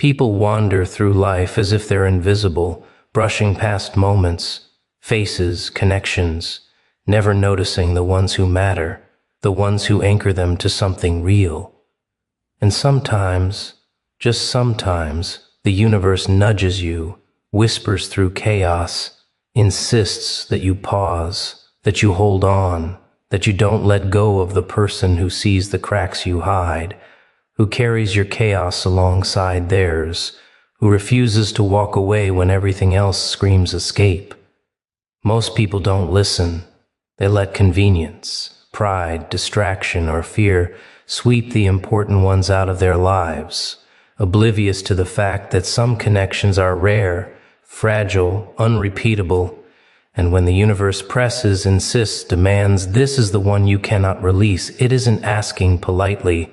People wander through life as if they're invisible, brushing past moments, faces, connections, never noticing the ones who matter, the ones who anchor them to something real. And sometimes, just sometimes, the universe nudges you, whispers through chaos, insists that you pause, that you hold on, that you don't let go of the person who sees the cracks you hide, who carries your chaos alongside theirs, who refuses to walk away when everything else screams escape. Most people don't listen. They let convenience, pride, distraction, or fear sweep the important ones out of their lives, oblivious to the fact that some connections are rare, fragile, unrepeatable, and when the universe presses, insists, demands, this is the one you cannot release, it isn't asking politely.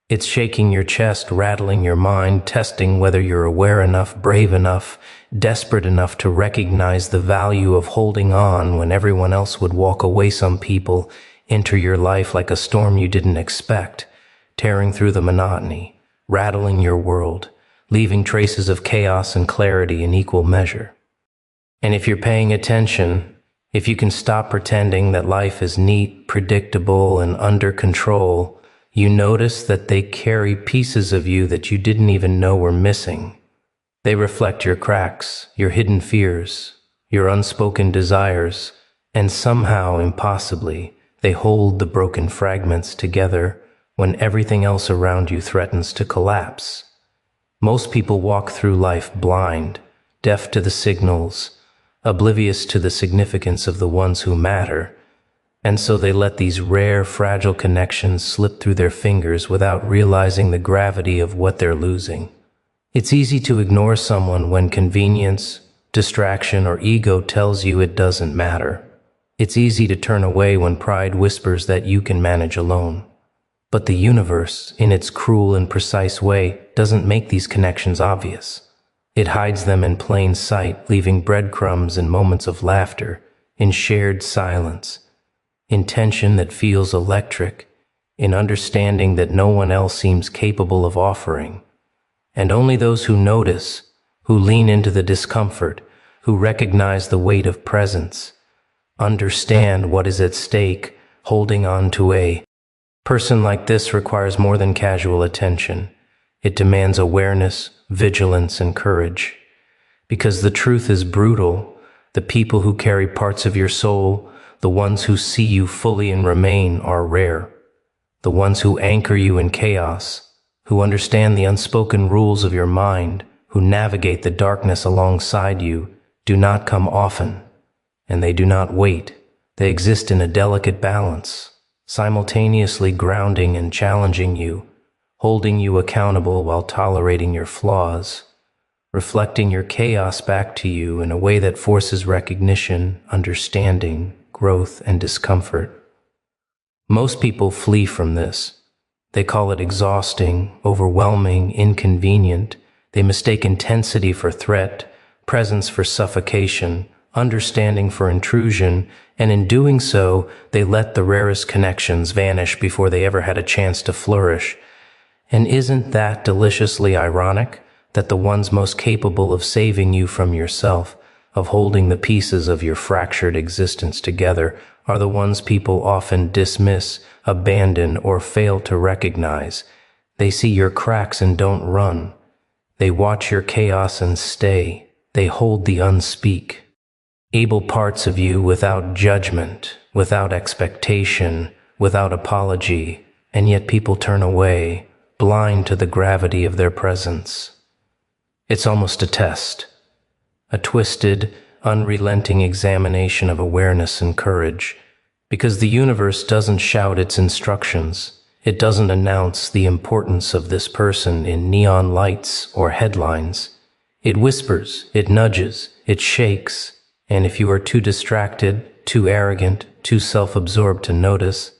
It's shaking your chest, rattling your mind, testing whether you're aware enough, brave enough, desperate enough to recognize the value of holding on when everyone else would walk away. Some people enter your life like a storm you didn't expect, tearing through the monotony, rattling your world, leaving traces of chaos and clarity in equal measure. And if you're paying attention, if you can stop pretending that life is neat, predictable, and under control, you notice that they carry pieces of you that you didn't even know were missing. They reflect your cracks, your hidden fears, your unspoken desires, and somehow, impossibly, they hold the broken fragments together when everything else around you threatens to collapse. Most people walk through life blind, deaf to the signals, oblivious to the significance of the ones who matter, and so they let these rare, fragile connections slip through their fingers without realizing the gravity of what they're losing. It's easy to ignore someone when convenience, distraction, or ego tells you it doesn't matter. It's easy to turn away when pride whispers that you can manage alone. But the universe, in its cruel and precise way, doesn't make these connections obvious. It hides them in plain sight, leaving breadcrumbs in moments of laughter, in shared silence, in tension that feels electric, in understanding that no one else seems capable of offering. And only those who notice, who lean into the discomfort, who recognize the weight of presence, understand what is at stake. Holding on to a person like this requires more than casual attention. It demands awareness, vigilance, and courage. Because the truth is brutal, the people who carry parts of your soul, the ones who see you fully and remain, are rare. The ones who anchor you in chaos, who understand the unspoken rules of your mind, who navigate the darkness alongside you, do not come often, and they do not wait. They exist in a delicate balance, simultaneously grounding and challenging you, holding you accountable while tolerating your flaws, reflecting your chaos back to you in a way that forces recognition, understanding, growth, and discomfort. Most people flee from this. They call it exhausting, overwhelming, inconvenient. They mistake intensity for threat, presence for suffocation, understanding for intrusion, and in doing so, they let the rarest connections vanish before they ever had a chance to flourish. And isn't that deliciously ironic, that the ones most capable of saving you from yourself, of holding the pieces of your fractured existence together, are the ones people often dismiss, abandon, or fail to recognize? They see your cracks and don't run. They watch your chaos and stay. They hold the unspeak able parts of you without judgment, without expectation, without apology, and yet people turn away, blind to the gravity of their presence. It's almost a test. A twisted, unrelenting examination of awareness and courage, because the universe doesn't shout its instructions. It doesn't announce the importance of this person in neon lights or headlines. It whispers, it nudges, it shakes, and if you are too distracted, too arrogant, too self-absorbed to notice,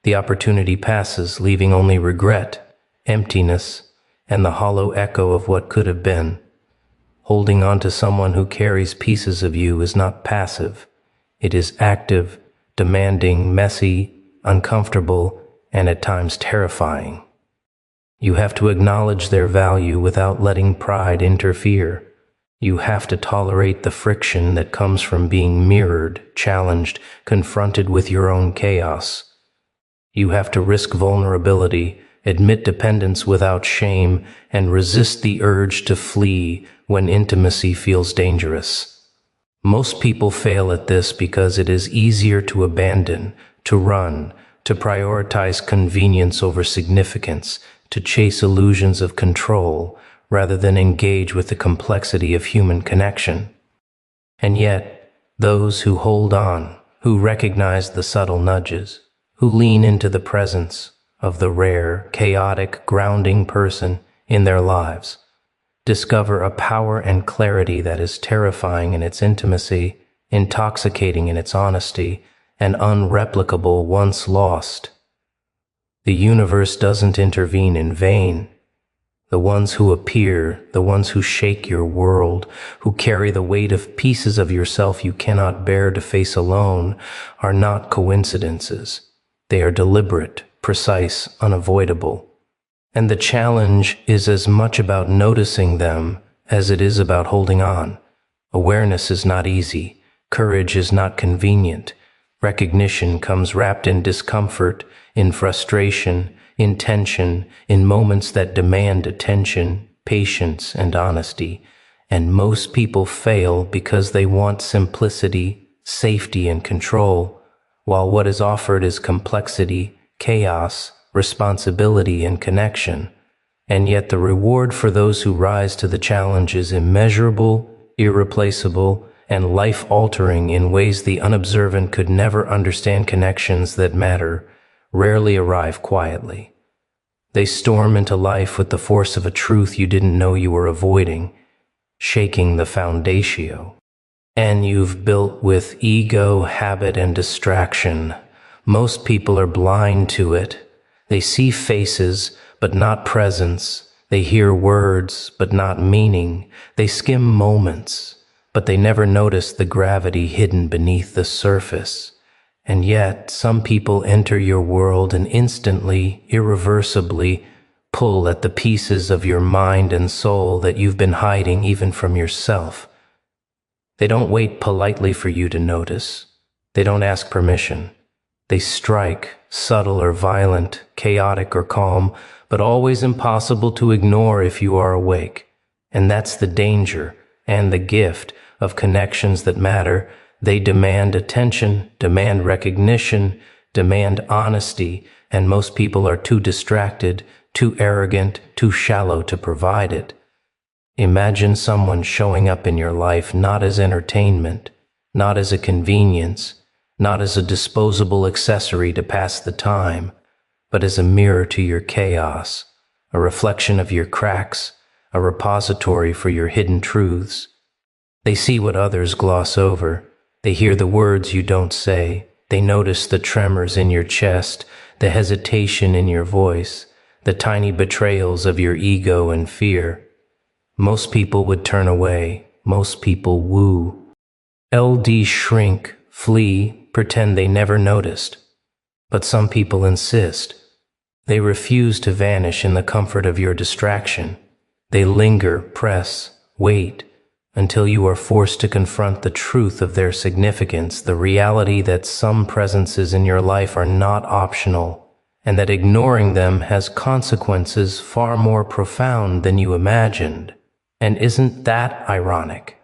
the opportunity passes, leaving only regret, emptiness, and the hollow echo of what could have been. Holding on to someone who carries pieces of you is not passive. It is active, demanding, messy, uncomfortable, and at times terrifying. You have to acknowledge their value without letting pride interfere. You have to tolerate the friction that comes from being mirrored, challenged, confronted with your own chaos. You have to risk vulnerability, admit dependence without shame, and resist the urge to flee when intimacy feels dangerous. Most people fail at this because it is easier to abandon, to run, to prioritize convenience over significance, to chase illusions of control, rather than engage with the complexity of human connection. And yet, those who hold on, who recognize the subtle nudges, who lean into the presence of the rare, chaotic, grounding person in their lives, discover a power and clarity that is terrifying in its intimacy, intoxicating in its honesty, and unreplicable once lost. The universe doesn't intervene in vain. The ones who appear, the ones who shake your world, who carry the weight of pieces of yourself you cannot bear to face alone, are not coincidences. They are deliberate, precise, unavoidable. And the challenge is as much about noticing them as it is about holding on. Awareness is not easy. Courage is not convenient. Recognition comes wrapped in discomfort, in frustration, in tension, in moments that demand attention, patience, and honesty. And most people fail because they want simplicity, safety, and control, while what is offered is complexity, chaos, responsibility, and connection. And yet the reward for those who rise to the challenge is immeasurable, irreplaceable, and life-altering in ways the unobservant could never understand. Connections that matter rarely arrive quietly. They storm into life with the force of a truth you didn't know you were avoiding, shaking the foundatio. And you've built with ego, habit, and distraction. Most people are blind to it. They see faces, but not presence. They hear words, but not meaning. They skim moments, but they never notice the gravity hidden beneath the surface. And yet, some people enter your world and instantly, irreversibly, pull at the pieces of your mind and soul that you've been hiding even from yourself. They don't wait politely for you to notice. They don't ask permission. They strike, subtle or violent, chaotic or calm, but always impossible to ignore if you are awake. And that's the danger and the gift of connections that matter. They demand attention, demand recognition, demand honesty, and most people are too distracted, too arrogant, too shallow to provide it. Imagine someone showing up in your life not as entertainment, not as a convenience, not as a disposable accessory to pass the time, but as a mirror to your chaos, a reflection of your cracks, a repository for your hidden truths. They see what others gloss over. They hear the words you don't say. They notice the tremors in your chest, the hesitation in your voice, the tiny betrayals of your ego and fear. Most people would turn away. Most people woo. LD shrink, flee, pretend they never noticed. But some people insist. They refuse to vanish in the comfort of your distraction. They linger, press, wait, until you are forced to confront the truth of their significance, the reality that some presences in your life are not optional, and that ignoring them has consequences far more profound than you imagined. And isn't that ironic?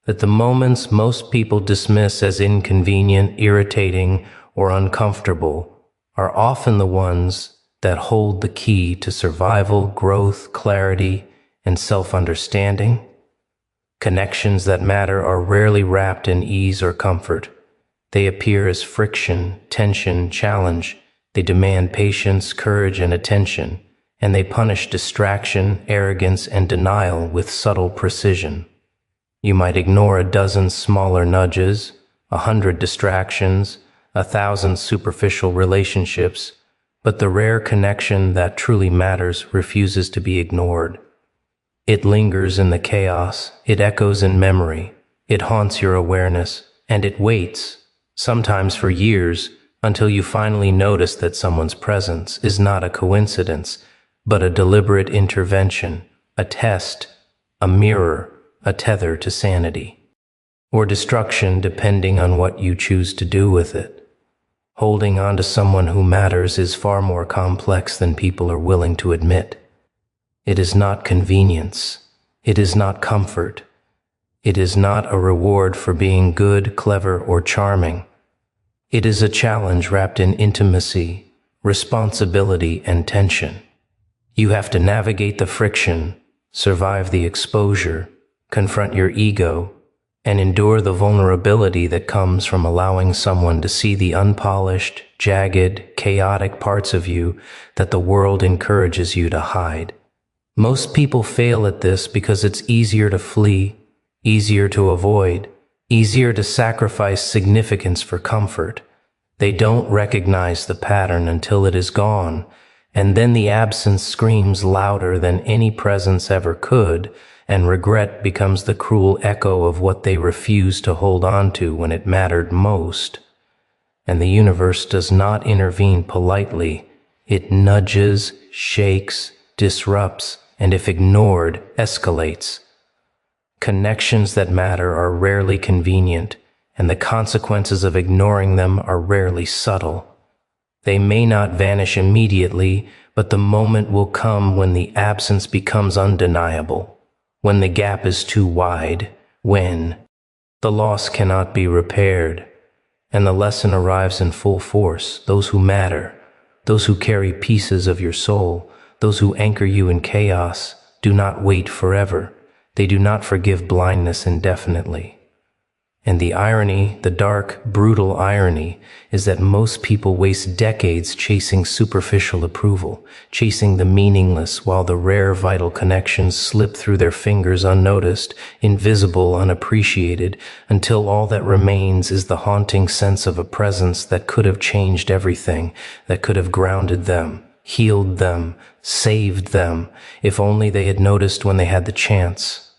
That the moments most people dismiss as inconvenient, irritating, or uncomfortable are often the ones that hold the key to survival, growth, clarity, and self-understanding. Connections that matter are rarely wrapped in ease or comfort. They appear as friction, tension, challenge. They demand patience, courage, and attention, and they punish distraction, arrogance, and denial with subtle precision. You might ignore a dozen smaller nudges, 100 distractions, 1,000 superficial relationships, but the rare connection that truly matters refuses to be ignored. It lingers in the chaos, it echoes in memory, it haunts your awareness, and it waits, sometimes for years, until you finally notice that someone's presence is not a coincidence, but a deliberate intervention, a test, a mirror, a tether to sanity, or destruction depending on what you choose to do with it. Holding on to someone who matters is far more complex than people are willing to admit. It is not convenience. It is not comfort. It is not a reward for being good, clever, or charming. It is a challenge wrapped in intimacy, responsibility, and tension. You have to navigate the friction, survive the exposure, confront your ego, and endure the vulnerability that comes from allowing someone to see the unpolished, jagged, chaotic parts of you that the world encourages you to hide. Most people fail at this because it's easier to flee, easier to avoid, easier to sacrifice significance for comfort. They don't recognize the pattern until it is gone, and then the absence screams louder than any presence ever could, and regret becomes the cruel echo of what they refused to hold on to when it mattered most. And the universe does not intervene politely. It nudges, shakes, disrupts, and if ignored, escalates. Connections that matter are rarely convenient, and the consequences of ignoring them are rarely subtle. They may not vanish immediately, but the moment will come when the absence becomes undeniable, when the gap is too wide, when the loss cannot be repaired, and the lesson arrives in full force. Those who matter, those who carry pieces of your soul, those who anchor you in chaos, do not wait forever. They do not forgive blindness indefinitely. And the irony, the dark, brutal irony, is that most people waste decades chasing superficial approval, chasing the meaningless while the rare vital connections slip through their fingers unnoticed, invisible, unappreciated, until all that remains is the haunting sense of a presence that could have changed everything, that could have grounded them, healed them, saved them, if only they had noticed when they had the chance.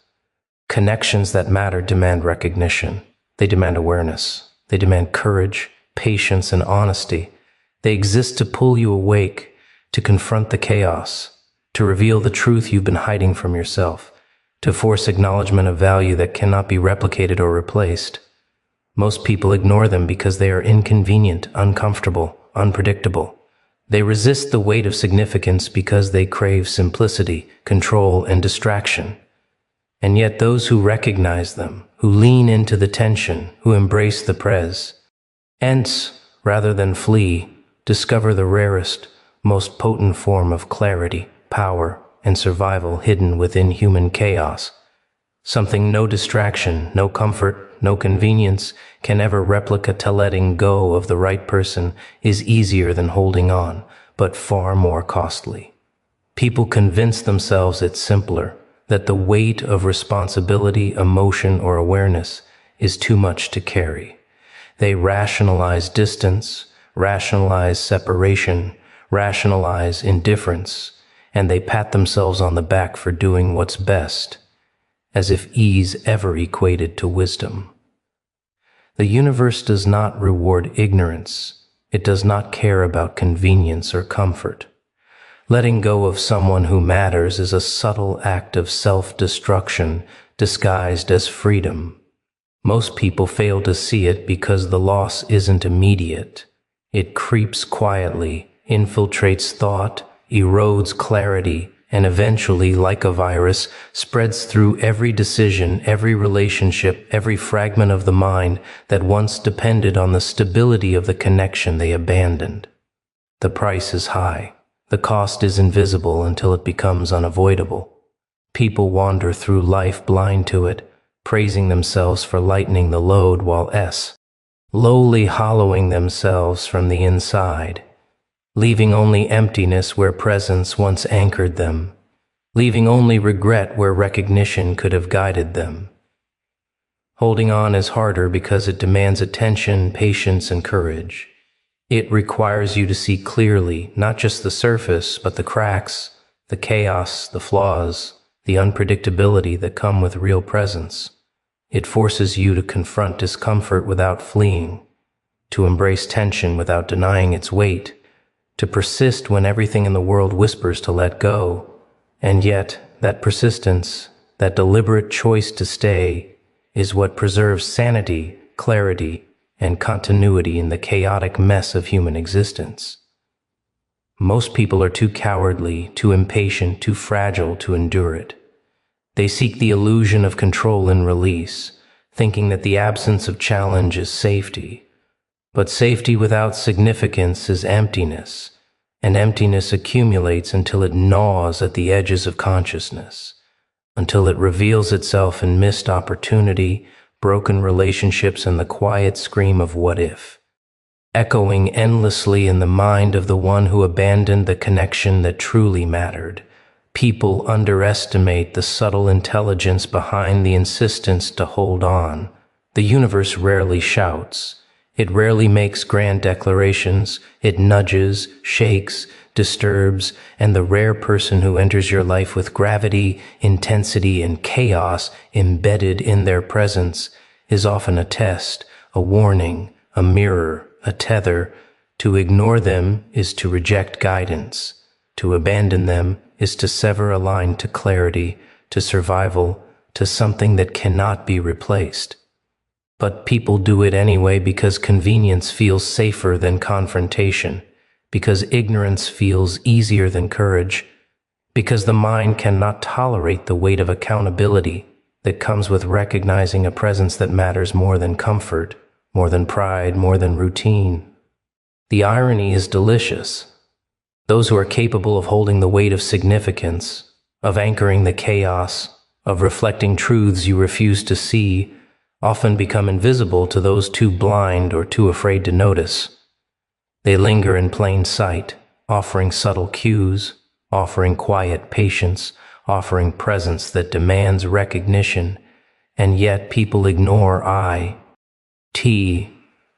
Connections that matter demand recognition. They demand awareness. They demand courage, patience, and honesty. They exist to pull you awake, to confront the chaos, to reveal the truth you've been hiding from yourself, to force acknowledgement of value that cannot be replicated or replaced. Most people ignore them because they are inconvenient, uncomfortable, unpredictable. They resist the weight of significance because they crave simplicity, control, and distraction. And yet those who recognize them, who lean into the tension, who embrace the presence rather than flee, discover the rarest, most potent form of clarity, power, and survival hidden within human chaos. Something no distraction, no comfort, no convenience can ever replicate. Letting go of the right person is easier than holding on, but far more costly. People convince themselves it's simpler, that the weight of responsibility, emotion, or awareness is too much to carry. They rationalize distance, rationalize separation, rationalize indifference, and they pat themselves on the back for doing what's best, as if ease ever equated to wisdom. The universe does not reward ignorance. It does not care about convenience or comfort. Letting go of someone who matters is a subtle act of self-destruction disguised as freedom. Most people fail to see it because the loss isn't immediate. It creeps quietly, infiltrates thought, erodes clarity, and eventually, like a virus, spreads through every decision, every relationship, every fragment of the mind that once depended on the stability of the connection they abandoned. The price is high. The cost is invisible until it becomes unavoidable. People wander through life blind to it, praising themselves for lightening the load while lowly hollowing themselves from the inside, leaving only emptiness where presence once anchored them, leaving only regret where recognition could have guided them. Holding on is harder because it demands attention, patience, and courage. It requires you to see clearly, not just the surface, but the cracks, the chaos, the flaws, the unpredictability that come with real presence. It forces you to confront discomfort without fleeing, to embrace tension without denying its weight, to persist when everything in the world whispers to let go. And yet, that persistence, that deliberate choice to stay, is what preserves sanity, clarity, and continuity in the chaotic mess of human existence. Most people are too cowardly, too impatient, too fragile to endure it. They seek the illusion of control and release, thinking that the absence of challenge is safety. But safety without significance is emptiness, and emptiness accumulates until it gnaws at the edges of consciousness, until it reveals itself in missed opportunity, broken relationships, and the quiet scream of what if, echoing endlessly in the mind of the one who abandoned the connection that truly mattered. People underestimate the subtle intelligence behind the insistence to hold on. The universe rarely shouts. It rarely makes grand declarations. It nudges, shakes, disturbs, and the rare person who enters your life with gravity, intensity, and chaos embedded in their presence is often a test, a warning, a mirror, a tether. To ignore them is to reject guidance. To abandon them is to sever a line to clarity, to survival, to something that cannot be replaced. But people do it anyway because convenience feels safer than confrontation, because ignorance feels easier than courage, because the mind cannot tolerate the weight of accountability that comes with recognizing a presence that matters more than comfort, more than pride, more than routine. The irony is delicious. Those who are capable of holding the weight of significance, of anchoring the chaos, of reflecting truths you refuse to see, often become invisible to those too blind or too afraid to notice. They linger in plain sight, offering subtle cues, offering quiet patience, offering presence that demands recognition, and yet people ignore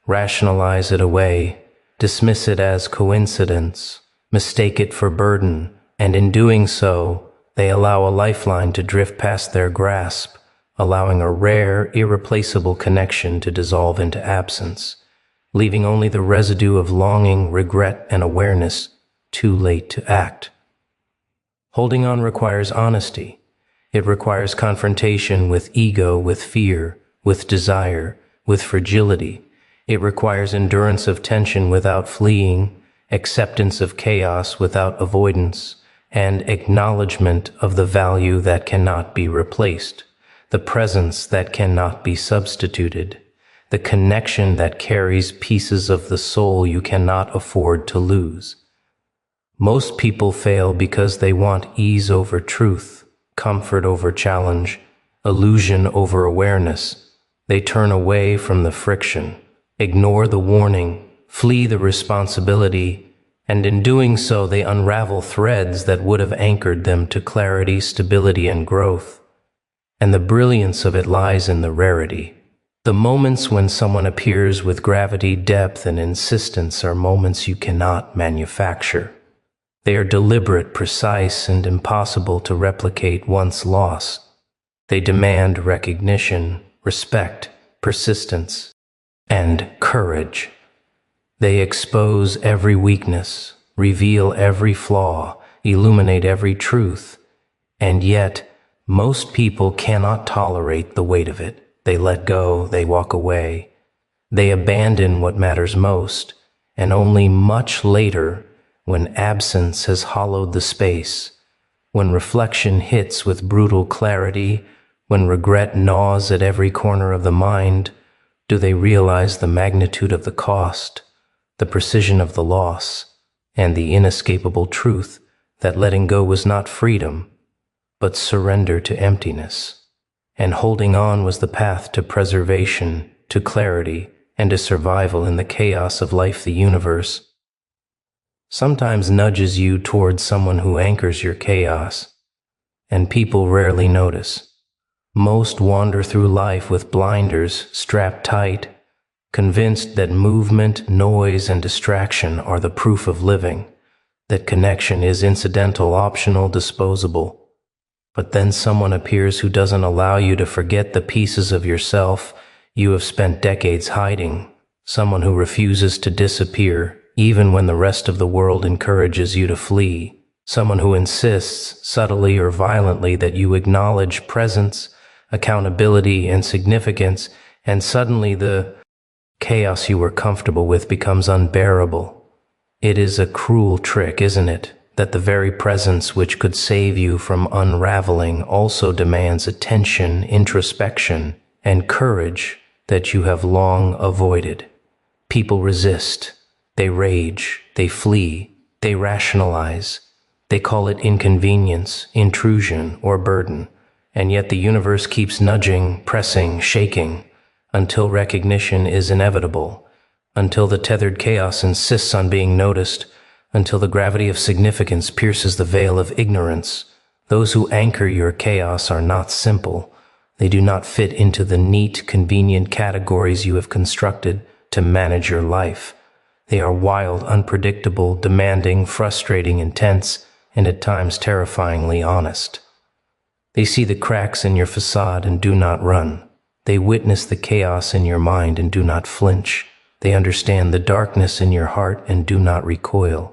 rationalize it away, dismiss it as coincidence, mistake it for burden, and in doing so, they allow a lifeline to drift past their grasp, allowing a rare, irreplaceable connection to dissolve into absence, leaving only the residue of longing, regret, and awareness too late to act. Holding on requires honesty. It requires confrontation with ego, with fear, with desire, with fragility. It requires endurance of tension without fleeing, acceptance of chaos without avoidance, and acknowledgement of the value that cannot be replaced, the presence that cannot be substituted, the connection that carries pieces of the soul you cannot afford to lose. Most people fail because they want ease over truth, comfort over challenge, illusion over awareness. They turn away from the friction, ignore the warning, flee the responsibility, and in doing so they unravel threads that would have anchored them to clarity, stability, and growth. And the brilliance of it lies in the rarity. The moments when someone appears with gravity, depth, and insistence are moments you cannot manufacture. They are deliberate, precise, and impossible to replicate once lost. They demand recognition, respect, persistence, and courage. They expose every weakness, reveal every flaw, illuminate every truth, and yet most people cannot tolerate the weight of it. They let go, they walk away, they abandon what matters most, and only much later, when absence has hollowed the space, when reflection hits with brutal clarity, when regret gnaws at every corner of the mind, do they realize the magnitude of the cost, the precision of the loss, and the inescapable truth that letting go was not freedom, but surrender to emptiness, and holding on was the path to preservation, to clarity, and to survival in the chaos of life. The universe sometimes nudges you towards someone who anchors your chaos, and people rarely notice. Most wander through life with blinders strapped tight, convinced that movement, noise, and distraction are the proof of living, that connection is incidental, optional, disposable. But then someone appears who doesn't allow you to forget the pieces of yourself you have spent decades hiding, someone who refuses to disappear, even when the rest of the world encourages you to flee, someone who insists, subtly or violently, that you acknowledge presence, accountability, and significance, and suddenly the chaos you were comfortable with becomes unbearable. It is a cruel trick, isn't it, that the very presence which could save you from unraveling also demands attention, introspection, and courage that you have long avoided. People resist, they rage, they flee, they rationalize, they call it inconvenience, intrusion, or burden, and yet the universe keeps nudging, pressing, shaking, until recognition is inevitable, until the tethered chaos insists on being noticed, until the gravity of significance pierces the veil of ignorance. Those who anchor your chaos are not simple. They do not fit into the neat, convenient categories you have constructed to manage your life. They are wild, unpredictable, demanding, frustrating, intense, and at times terrifyingly honest. They see the cracks in your facade and do not run. They witness the chaos in your mind and do not flinch. They understand the darkness in your heart and do not recoil.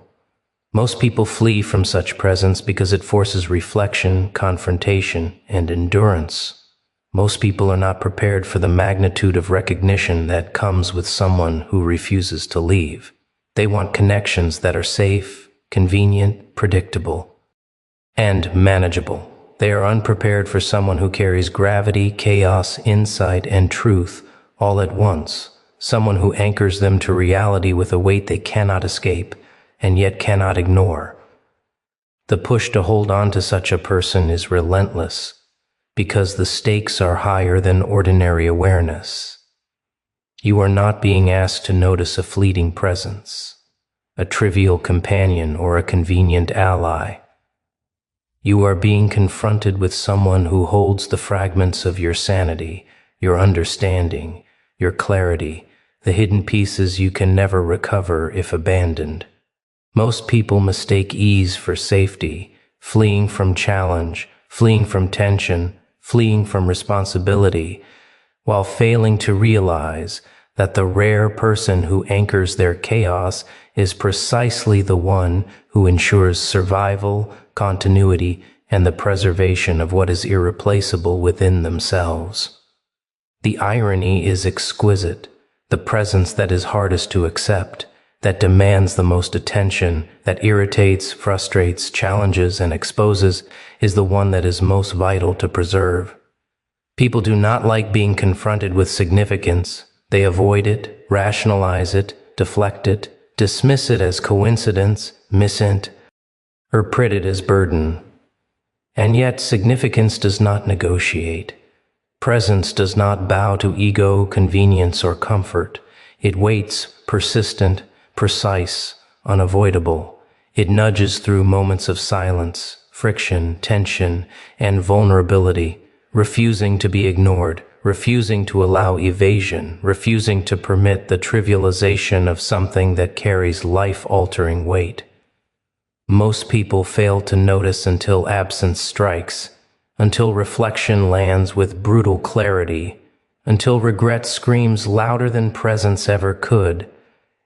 Most people flee from such presence because it forces reflection, confrontation, and endurance. Most people are not prepared for the magnitude of recognition that comes with someone who refuses to leave. They want connections that are safe, convenient, predictable, and manageable. They are unprepared for someone who carries gravity, chaos, insight, and truth all at once. Someone who anchors them to reality with a weight they cannot escape and yet cannot ignore. The push to hold on to such a person is relentless because the stakes are higher than ordinary awareness. You are not being asked to notice a fleeting presence, a trivial companion, or a convenient ally. You are being confronted with someone who holds the fragments of your sanity, your understanding, your clarity, the hidden pieces you can never recover if abandoned. Most people mistake ease for safety, fleeing from challenge, fleeing from tension, fleeing from responsibility, while failing to realize that the rare person who anchors their chaos is precisely the one who ensures survival, continuity, and the preservation of what is irreplaceable within themselves. The irony is exquisite. The presence that is hardest to accept, that demands the most attention, that irritates, frustrates, challenges, and exposes, is the one that is most vital to preserve. People do not like being confronted with significance. They avoid it, rationalize it, deflect it, dismiss it as coincidence, misint, or prit it as burden. And yet significance does not negotiate. Presence does not bow to ego, convenience, or comfort. It waits, persistent, precise, unavoidable. It nudges through moments of silence, friction, tension, and vulnerability, refusing to be ignored, refusing to allow evasion, refusing to permit the trivialization of something that carries life-altering weight. Most people fail to notice until absence strikes, until reflection lands with brutal clarity, until regret screams louder than presence ever could,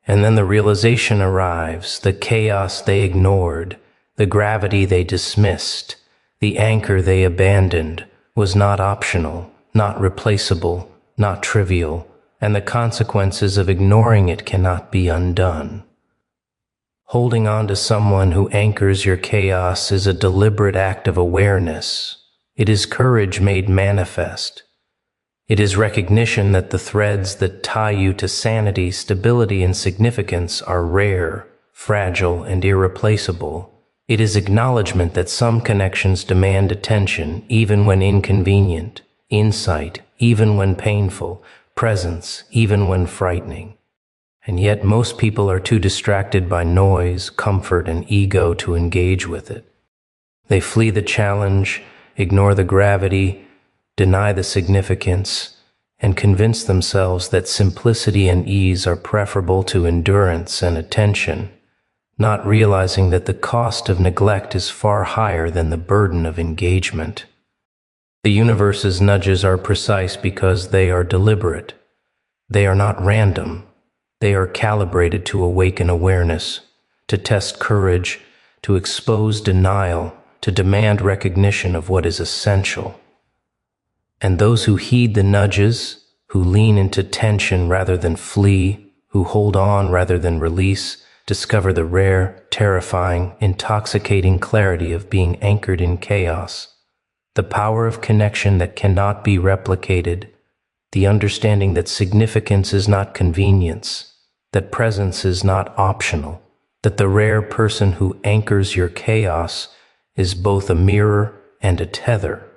and then the realization arrives, the chaos they ignored, the gravity they dismissed, the anchor they abandoned was not optional, not replaceable, not trivial, and the consequences of ignoring it cannot be undone. Holding on to someone who anchors your chaos is a deliberate act of awareness. It is courage made manifest. It is recognition that the threads that tie you to sanity, stability, and significance are rare, fragile, and irreplaceable. It is acknowledgement that some connections demand attention, even when inconvenient, insight, even when painful, presence, even when frightening. And yet most people are too distracted by noise, comfort, and ego to engage with it. They flee the challenge, ignore the gravity, deny the significance, and convince themselves that simplicity and ease are preferable to endurance and attention, not realizing that the cost of neglect is far higher than the burden of engagement. The universe's nudges are precise because they are deliberate. They are not random. They are calibrated to awaken awareness, to test courage, to expose denial, to demand recognition of what is essential. And those who heed the nudges, who lean into tension rather than flee, who hold on rather than release, discover the rare, terrifying, intoxicating clarity of being anchored in chaos, the power of connection that cannot be replicated, the understanding that significance is not convenience, that presence is not optional, that the rare person who anchors your chaos is both a mirror and a tether,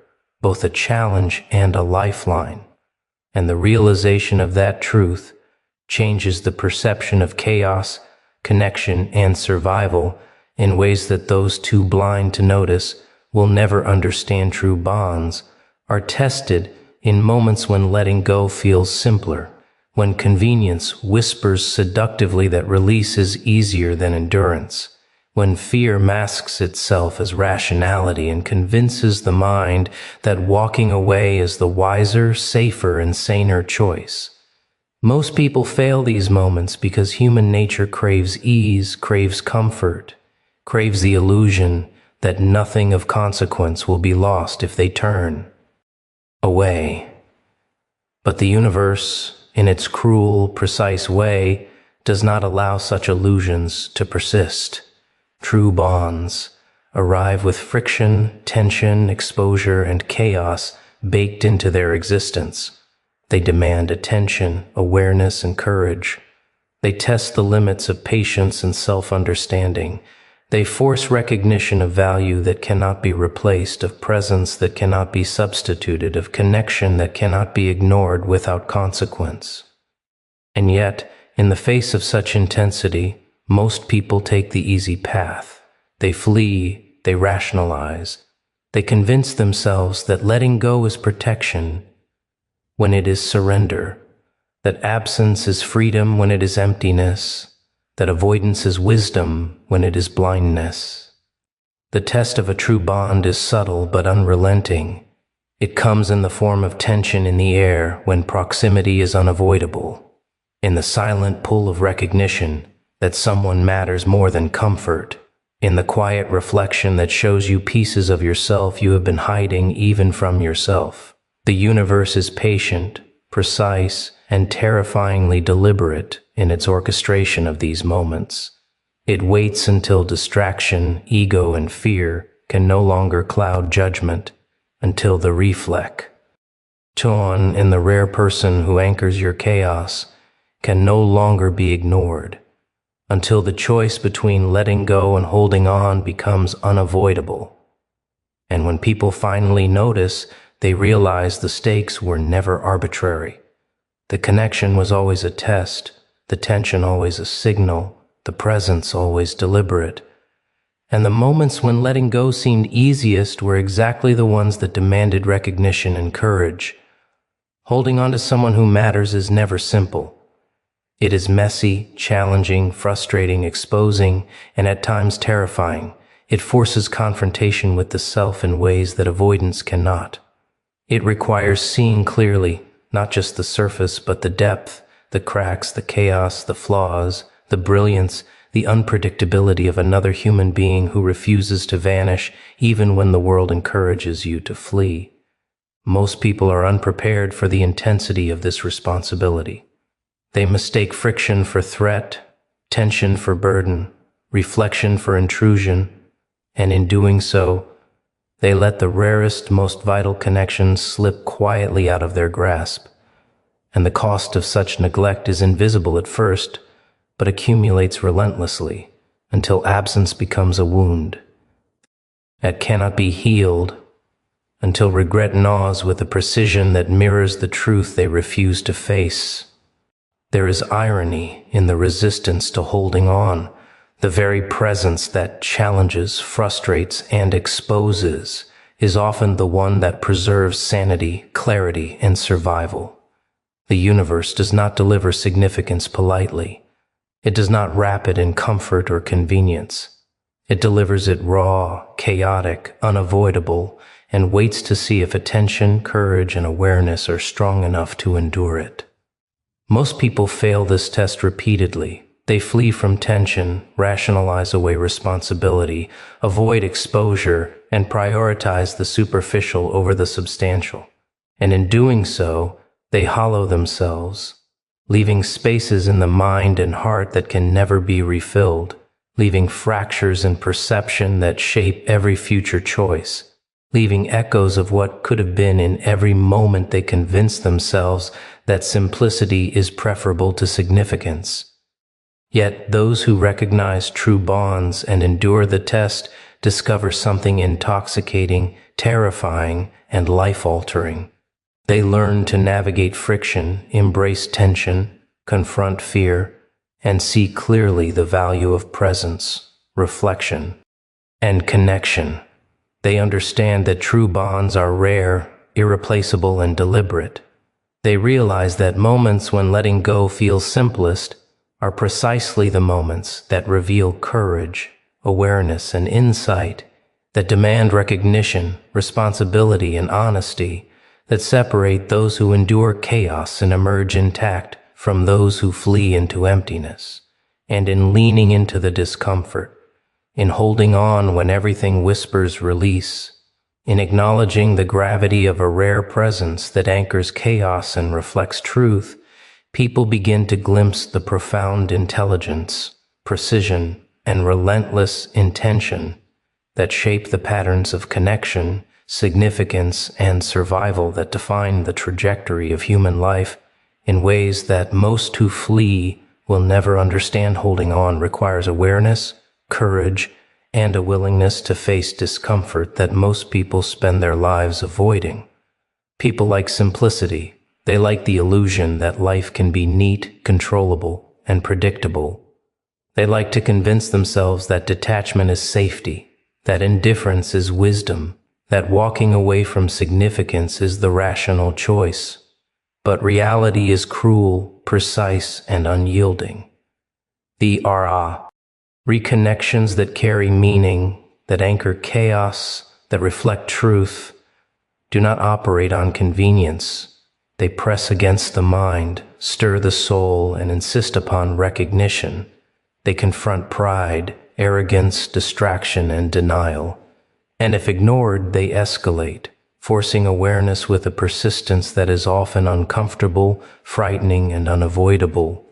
both a challenge and a lifeline. And the realization of that truth changes the perception of chaos, connection, and survival in ways that those too blind to notice will never understand. True bonds are tested in moments when letting go feels simpler, when convenience whispers seductively that release is easier than endurance, when fear masks itself as rationality and convinces the mind that walking away is the wiser, safer, and saner choice. Most people fail these moments because human nature craves ease, craves comfort, craves the illusion that nothing of consequence will be lost if they turn away. But the universe, in its cruel, precise way, does not allow such illusions to persist. True bonds arrive with friction, tension, exposure, and chaos baked into their existence. They demand attention, awareness, and courage. They test the limits of patience and self-understanding. They force recognition of value that cannot be replaced, of presence that cannot be substituted, of connection that cannot be ignored without consequence. And yet, in the face of such intensity, most people take the easy path. They flee, they rationalize, they convince themselves that letting go is protection when it is surrender, that absence is freedom when it is emptiness, that avoidance is wisdom when it is blindness. The test of a true bond is subtle but unrelenting. It comes in the form of tension in the air when proximity is unavoidable, in the silent pull of recognition that someone matters more than comfort, in the quiet reflection that shows you pieces of yourself you have been hiding even from yourself. The universe is patient, precise, and terrifyingly deliberate in its orchestration of these moments. It waits until distraction, ego, and fear can no longer cloud judgment, until the reflex, tone in the rare person who anchors your chaos, can no longer be ignored, until the choice between letting go and holding on becomes unavoidable. And when people finally notice, they realize the stakes were never arbitrary. The connection was always a test, the tension always a signal, the presence always deliberate. And the moments when letting go seemed easiest were exactly the ones that demanded recognition and courage. Holding on to someone who matters is never simple. It is messy, challenging, frustrating, exposing, and at times terrifying. It forces confrontation with the self in ways that avoidance cannot. It requires seeing clearly, not just the surface, but the depth, the cracks, the chaos, the flaws, the brilliance, the unpredictability of another human being who refuses to vanish even when the world encourages you to flee. Most people are unprepared for the intensity of this responsibility. They mistake friction for threat, tension for burden, reflection for intrusion, and in doing so, they let the rarest, most vital connections slip quietly out of their grasp. And the cost of such neglect is invisible at first, but accumulates relentlessly until absence becomes a wound that cannot be healed, until regret gnaws with a precision that mirrors the truth they refuse to face. There is irony in the resistance to holding on, the very presence that challenges, frustrates, and exposes is often the one that preserves sanity, clarity, and survival. The universe does not deliver significance politely. It does not wrap it in comfort or convenience. It delivers it raw, chaotic, unavoidable, and waits to see if attention, courage, and awareness are strong enough to endure it. Most people fail this test repeatedly. They flee from tension, rationalize away responsibility, avoid exposure, and prioritize the superficial over the substantial. And in doing so, they hollow themselves, leaving spaces in the mind and heart that can never be refilled, leaving fractures in perception that shape every future choice, leaving echoes of what could have been in every moment they convince themselves that simplicity is preferable to significance. Yet those who recognize true bonds and endure the test discover something intoxicating, terrifying, and life-altering. They learn to navigate friction, embrace tension, confront fear, and see clearly the value of presence, reflection, and connection. They understand that true bonds are rare, irreplaceable, and deliberate. They realize that moments when letting go feels simplest are precisely the moments that reveal courage, awareness, and insight, that demand recognition, responsibility, and honesty, that separate those who endure chaos and emerge intact from those who flee into emptiness. And in leaning into the discomfort, in holding on when everything whispers release, in acknowledging the gravity of a rare presence that anchors chaos and reflects truth, people begin to glimpse the profound intelligence, precision, and relentless intention that shape the patterns of connection, significance, and survival that define the trajectory of human life in ways that most who flee will never understand. Holding on requires awareness, courage, and a willingness to face discomfort that most people spend their lives avoiding. People like simplicity. They like the illusion that life can be neat, controllable, and predictable. They like to convince themselves that detachment is safety, that indifference is wisdom, that walking away from significance is the rational choice. But reality is cruel, precise, and unyielding. The reconnections that carry meaning, that anchor chaos, that reflect truth, do not operate on convenience. They press against the mind, stir the soul, and insist upon recognition. They confront pride, arrogance, distraction, and denial. And if ignored, they escalate, forcing awareness with a persistence that is often uncomfortable, frightening, and unavoidable.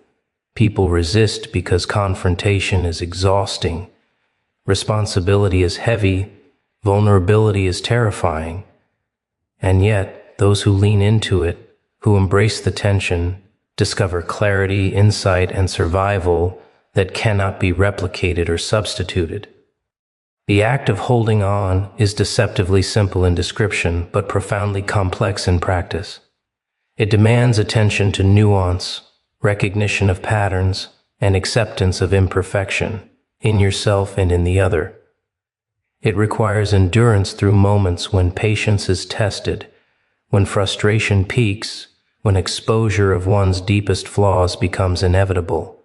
People resist because confrontation is exhausting, responsibility is heavy, vulnerability is terrifying. And yet, those who lean into it, who embrace the tension, discover clarity, insight, and survival that cannot be replicated or substituted. The act of holding on is deceptively simple in description, but profoundly complex in practice. It demands attention to nuance, recognition of patterns, and acceptance of imperfection in yourself and in the other. It requires endurance through moments when patience is tested, when frustration peaks, when exposure of one's deepest flaws becomes inevitable.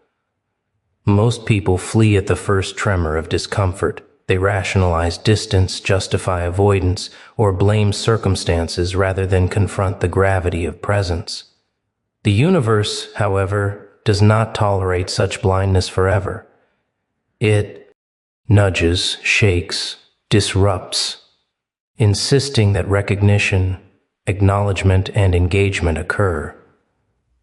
Most people flee at the first tremor of discomfort. They rationalize distance, justify avoidance, or blame circumstances rather than confront the gravity of presence. The universe, however, does not tolerate such blindness forever. It nudges, shakes, disrupts, insisting that recognition, acknowledgement, and engagement occur.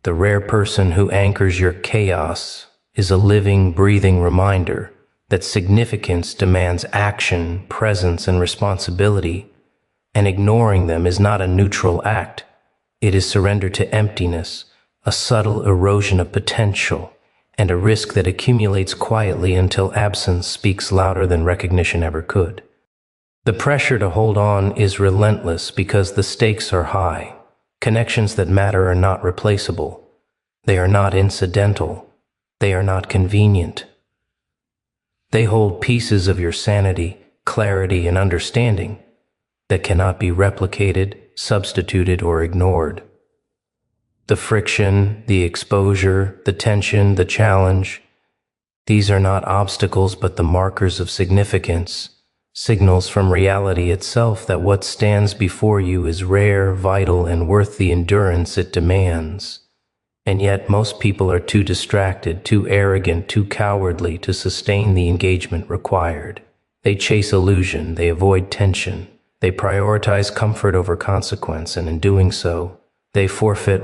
The rare person who anchors your chaos is a living, breathing reminder that significance demands action, presence, and responsibility, and ignoring them is not a neutral act. It is surrender to emptiness, a subtle erosion of potential, and a risk that accumulates quietly until absence speaks louder than recognition ever could. The pressure to hold on is relentless because the stakes are high. Connections that matter are not replaceable. They are not incidental. They are not convenient. They hold pieces of your sanity, clarity, and understanding that cannot be replicated, substituted, or ignored. The friction, the exposure, the tension, the challenge, these are not obstacles but the markers of significance, signals from reality itself that what stands before you is rare, vital, and worth the endurance it demands. And yet most people are too distracted, too arrogant, too cowardly to sustain the engagement required. They chase illusion, they avoid tension, they prioritize comfort over consequence, and in doing so, they forfeit